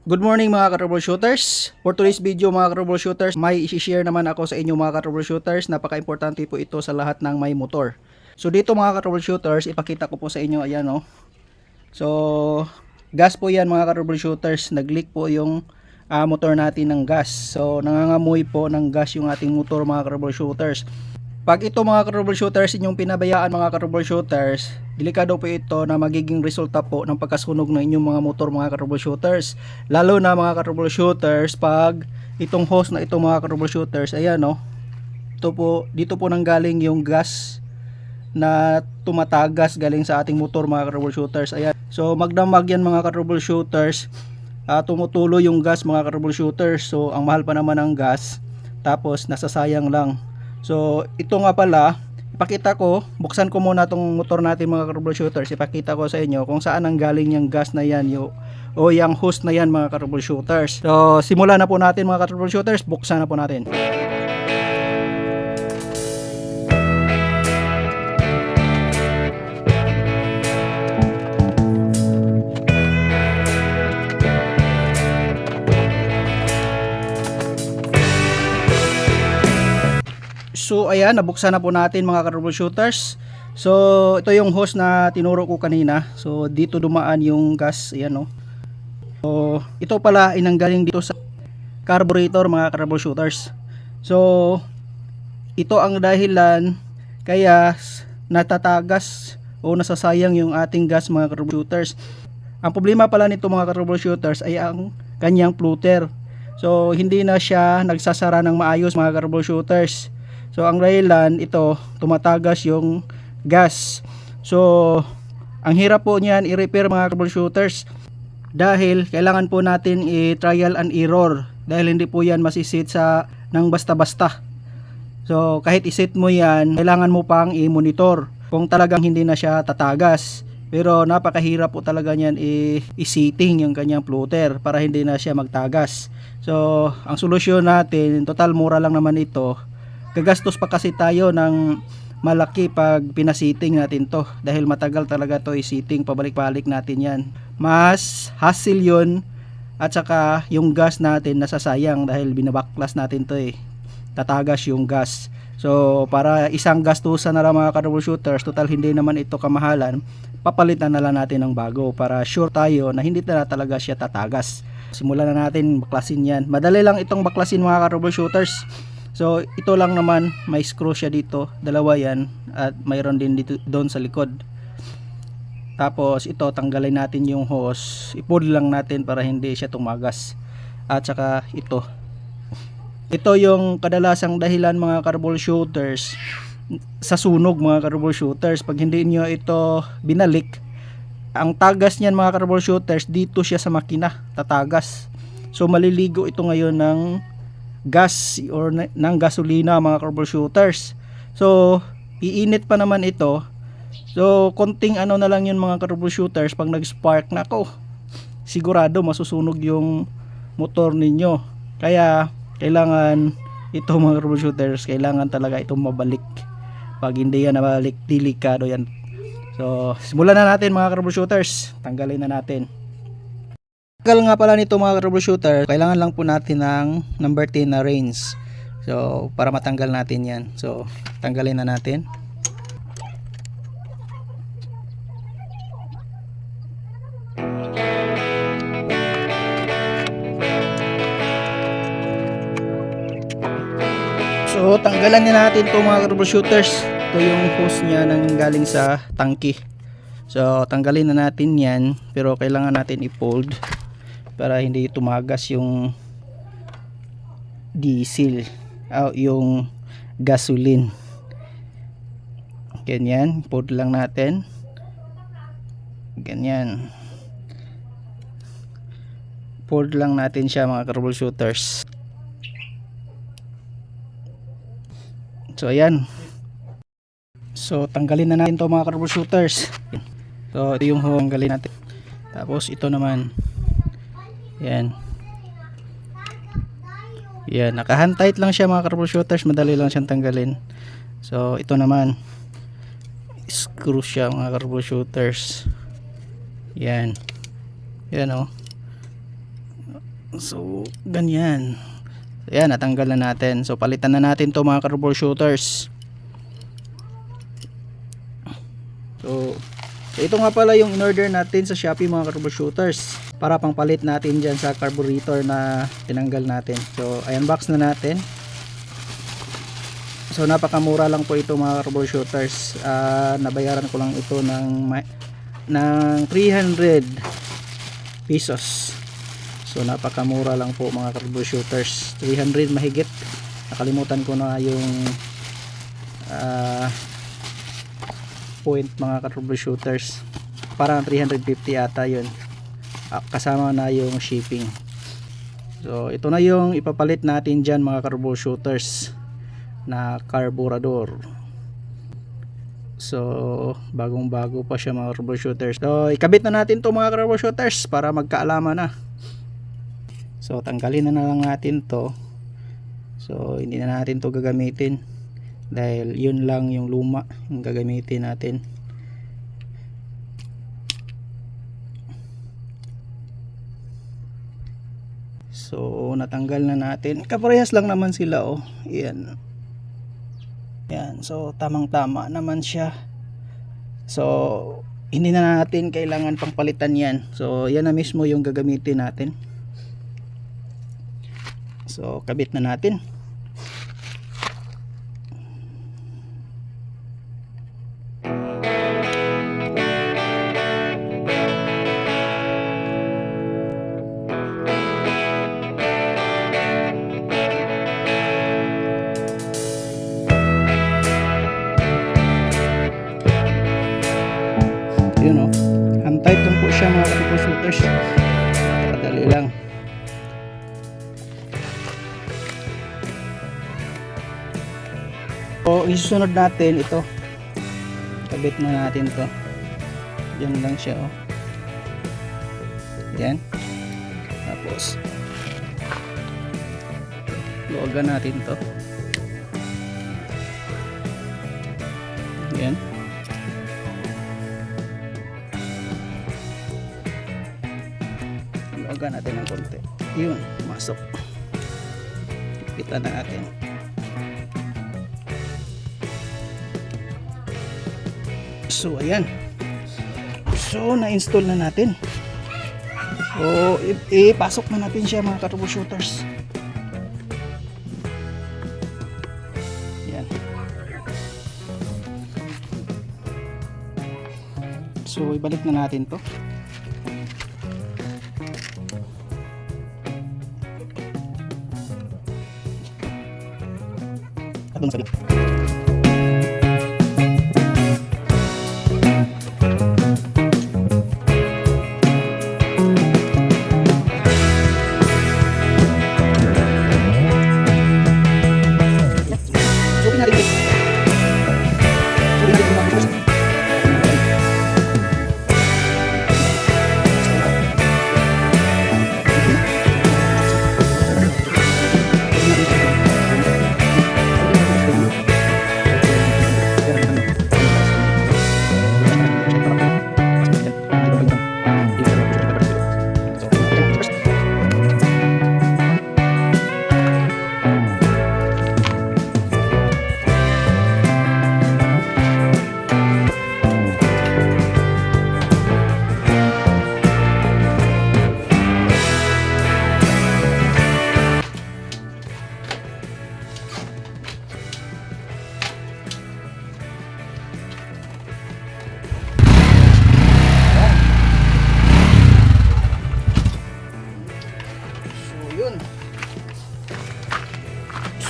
Good morning mga ka-troubleshooters. For today's video mga ka-troubleshooters, may i-share naman ako sa inyo mga ka-troubleshooters. Napaka-importante po ito sa lahat ng may motor. So dito mga ka-troubleshooters, ipakita ko po sa inyo, ayan o. So, gas po yan mga ka-troubleshooters. Nag-leak po yung motor natin ng gas. So, nangangamoy po ng gas yung ating motor mga ka-troubleshooters. Pag ito mga troubleshooters inyong pinabayaan mga troubleshooters, delikado po ito na magiging resulta po ng pagkasunog ng inyong mga motor mga troubleshooters. Lalo na mga troubleshooters pag itong hose na ito mga troubleshooters, ayan no. Ito po, dito po nanggaling yung gas na tumatagas galing sa ating motor mga troubleshooters. Ayan. So magdamag yan mga troubleshooters. Tumutulo yung gas mga troubleshooters. So ang mahal pa naman ng gas. Tapos nasasayang lang. So ito nga pala, ipakita ko, buksan ko muna tong motor natin mga troubleshooters. Ipakita ko sa inyo kung saan ang galing yung gas na yan, o yung hose na yan mga troubleshooters. So simulan na po natin mga troubleshooters, buksan na po natin. So ayan, nabuksan na po natin mga troubleshooters. So ito yung hose na tinuro ko kanina. So dito dumaan yung gas, ayan no. So ito pala ay nanggaling dito sa carburetor mga troubleshooters. So ito ang dahilan kaya natatagas o nasasayang yung ating gas mga troubleshooters. Ang problema pala nito mga troubleshooters ay ang kanyang floater. So hindi na siya nagsasara ng maayos mga troubleshooters. So ang dahilan ito, tumatagas yung gas. So ang hirap po niyan i-repair mga troubleshooters dahil kailangan po natin i-trial and error dahil hindi po yan masisit sa nang basta-basta. So kahit iset mo yan, kailangan mo pang i-monitor kung talagang hindi na siya tatagas. Pero napakahirap po talaga niyan i-setting yung kanyang floater para hindi na siya magtagas. So ang solusyon natin, total mura lang naman ito. Gagastos pa kasi tayo ng malaki pag pinasiting natin to dahil matagal talaga to i-sitting, pabalik-balik natin yan. Mas hassle yun at saka yung gas natin nasasayang dahil binabaklas natin to tatagas yung gas. So para isang gastusan na lang mga troubleshooters, total hindi naman ito kamahalan, papalitan na lang natin ng bago para sure tayo na hindi na talaga siya tatagas. Simulan na natin baklasin yan. Madali lang itong baklasin mga troubleshooters. So ito lang naman, may screw siya dito, dalawa yan at mayroon din dito doon sa likod. Tapos ito tanggalin natin yung hose, i-pull lang natin para hindi siya tumagas. At saka ito yung kadalasang dahilan mga troubleshooters sa sunog mga troubleshooters. Pag hindi niyo ito binalik, ang tagas niyan mga troubleshooters dito siya sa makina, tatagas. So maliligo ito ngayon ng gas or ng gasolina mga troubleshooters. So iinit pa naman ito. So konting ano na lang yun mga troubleshooters, pag nag-spark nako, sigurado masusunog yung motor ninyo. Kaya kailangan ito mga troubleshooters, kailangan talaga itong mabalik. Pag hindi yan nabalik, delikado yan. So simulan na natin mga troubleshooters, tanggalin na natin. Tagal nga pala nito mga troubleshooter, kailangan lang po natin ng number 10 na range. So para matanggal natin yan. So tanggalin na natin. So tanggalan na natin to mga troubleshooters. Ito yung hose niya nang galing sa tangke. So tanggalin na natin yan, pero kailangan natin i-fold para hindi tumagas yung diesel yung gasoline. Ganyan, fold lang natin. Ganyan, fold lang natin siya mga troubleshooters. So ayan. So tanggalin na natin to mga troubleshooters. So ito yung tanggalin natin. Tapos ito naman, yan. Yan, naka-hand-tight lang siya mga troubleshooters, madali lang siyang tanggalin. So ito naman, screw siya mga troubleshooters. Yan. Yan oh. So ganyan. Ayan, natanggal na natin. So palitan na natin to mga troubleshooters. So ito nga pala yung in-order natin sa Shopee mga troubleshooters, para pang palit natin dyan sa carburetor na tinanggal natin. So i-unbox na natin. So napakamura lang po ito mga troubleshooters. Nabayaran ko lang ito ng 300 pesos. So napakamura lang po mga troubleshooters, 300 mahigit. Nakalimutan ko na yung point mga troubleshooters, parang 350 ata yun, kasama na yung shipping. So ito na yung ipapalit natin dyan mga troubleshooters na carburetor. So bagong bago pa siya mga troubleshooters. So ikabit na natin to mga troubleshooters para magkaalaman na. So tanggalin na lang natin to. So hindi na natin to gagamitin dahil yun lang yung luma yung gagamitin natin. So natanggal na natin. Kaparehas lang naman sila oh. Yan. Yan. So tamang tama naman siya. So hindi na natin kailangan pang palitan yan. So yan na mismo yung gagamitin natin. So kabit na natin. Yun o, hand-tight lang po siya mga troubleshooters. Padali lang. So isusunod natin ito, kabit na natin to. Yan lang siya oh. Yan. Tapos luwagan natin to. Yan. Luwagan natin ng konti. Yun, masok. Pitan na natin. So ayan. So na-install na natin. So ipasok na natin siya mga troubleshooters. Yan. So ibalik na natin to. Atong sabi.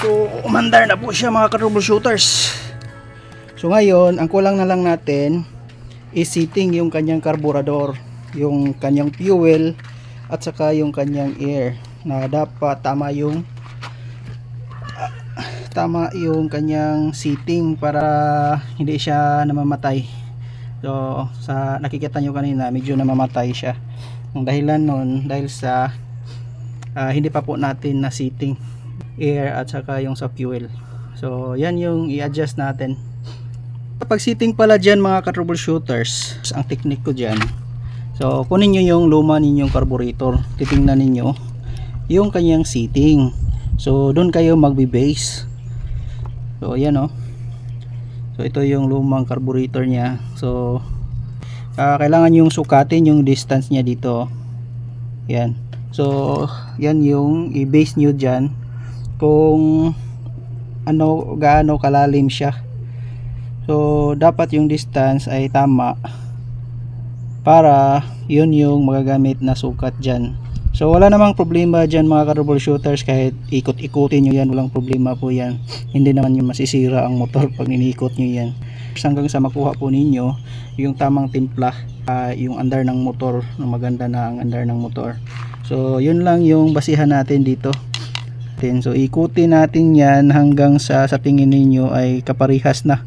So umandar na po siya mga troubleshooters. So ngayon ang kulang na lang natin is seating yung kanyang carburetor, yung kanyang fuel at saka yung kanyang air, na dapat tama yung kanyang seating para hindi siya namamatay. So sa nakikita nyo kanina medyo namamatay siya. Ang dahilan nun dahil sa hindi pa po natin na seating air at saka yung sa fuel. So yan yung i-adjust natin. Kapag seating pala dyan mga troubleshooters, ang technique ko dyan, so kunin nyo yung luma ninyong carburetor, titingnan ninyo yung kanyang seating. So doon kayo magbe-base. So ayan oh. So ito yung lumang carburetor niya. So kailangan yung sukatin yung distance niya dito. Yan. So yan yung i-base nyo dyan kung gaano kalalim siya. So dapat yung distance ay tama para yun yung magagamit na sukat dyan. So wala namang problema dyan mga troubleshooters, kahit ikot-ikutin nyo yan, walang problema po yan. Hindi naman yung masisira ang motor pag inikot nyo yan. Hanggang sa makuha po ninyo yung tamang timpla, yung andar ng motor, maganda na ang andar ng motor. So yun lang yung basihan natin dito. So ikutin natin yan hanggang sa tingin ninyo ay kaparihas na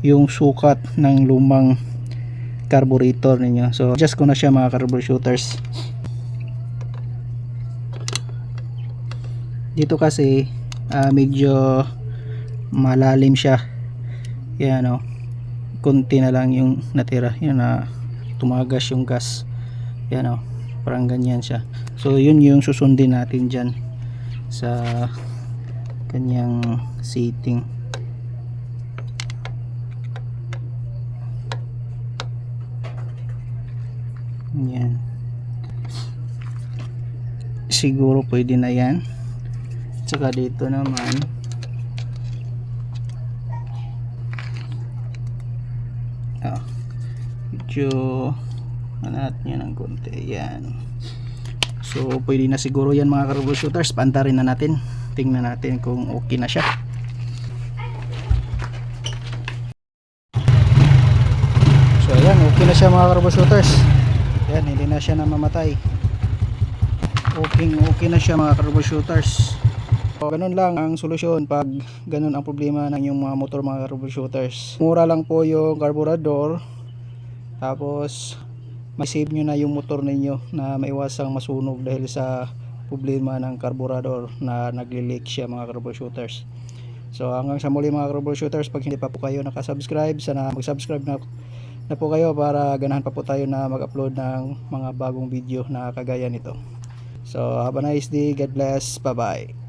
yung sukat ng lumang carburetor ninyo. So adjust ko na siya mga troubleshooters. Dito kasi medyo malalim siya. Yan o. Kunti na lang yung natira. Yan na tumagas yung gas. Yan o. Parang ganyan siya. So yun yung susundin natin dyan sa kanyang seating. Yan. Siguro pwede na yan. Tsaka dito naman medyo manat niya ng konti. Yan. So pwede na siguro yan mga troubleshooters. Paantarin na natin. Tingnan natin kung okay na siya. So ayan, okay na siya mga troubleshooters. Yan, hindi na siya namamatay. Okay na siya mga troubleshooters. So, ganun lang ang solusyon pag ganun ang problema ng yung mga motor mga troubleshooters. Mura lang po yung carburetor, tapos ma-save nyo na yung motor ninyo na maiwasang masunog dahil sa problema ng carburetor na nagli-leak siya mga troubleshooters. So hanggang sa muli mga troubleshooters, pag hindi pa po kayo nakasubscribe, sana mag-subscribe na po kayo para ganahan pa po tayo na mag-upload ng mga bagong video na kagaya nito. So have a nice day, God bless, bye bye.